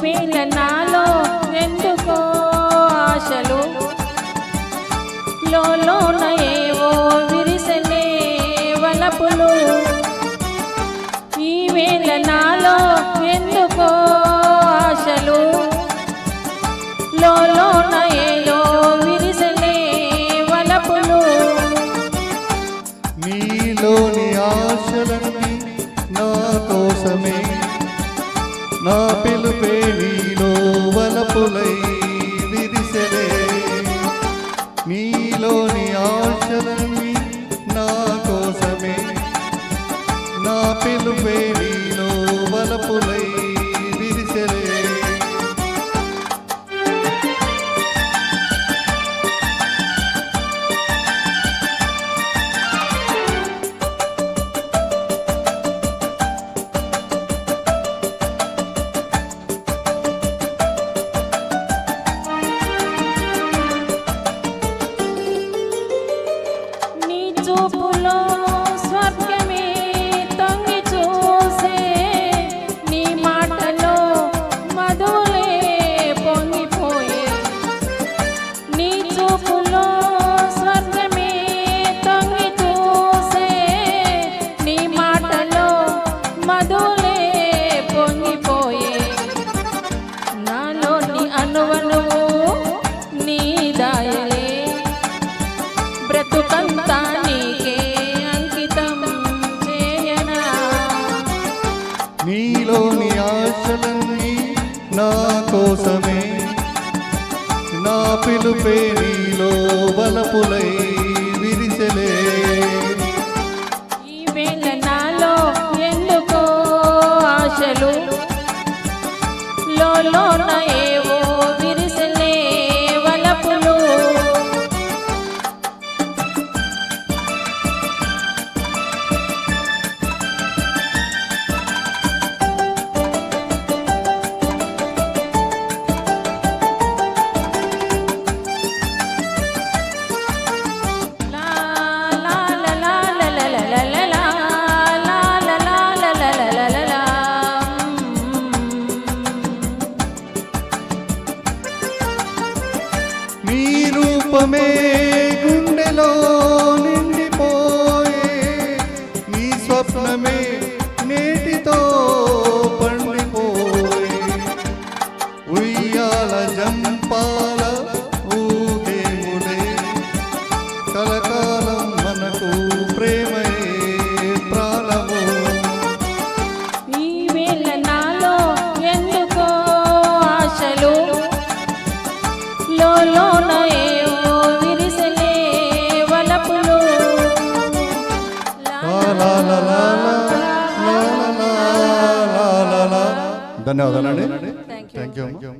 వేళ నాలో ఎందుకో ఆశలు లోన ఏవో విరిసెనే వలపులు ఈ వేళ నాలో ఎందుకో ఆశలు లోన ఏలో విరిసెనే వలపులు నీలోని ఆశలన్నీ నా కోసమే నా పిలుపే నీలో వలపులై విరిసెలే నీలోని ఆశలన్నీ నా కోసమే నా పిలుపే నీలో వలపులై విరిసెలే చూపులో స్వర్గమే తొంగి చూసే నీ మాటలో మధులే పొంగిపోయే నీ చూపులో స్వర్గమే తొంగి చూసే నీ మాటలో మధులే పొంగిపోయే నాలోని అనువనువు నీ దాయలే బ్రతుకంతా నీకే అంకితం చేయనా నీలోని ఆశలన్నీ నా కోసమే నా పిలుపే నీలో వలపులై విరిసెలే ఈ వేళ నాలో ఎందుకో ఆశలు లోన ఏవో విరిసెలే వలపులు నీ రూపమే గుండెలో నిండిపోయే నీ స్వప్నమే నేటితో పండిపోయే ఉయ్యాల జంపాల ఊగేములే కలకాలం మనకు ప్రేమయే ప్రాణము ఈ వేళ నాలో ఎందుకో ఆశలు లోన ఏవో విరిసెలే వలపులు ధన్యవాదాలండి. Thank you.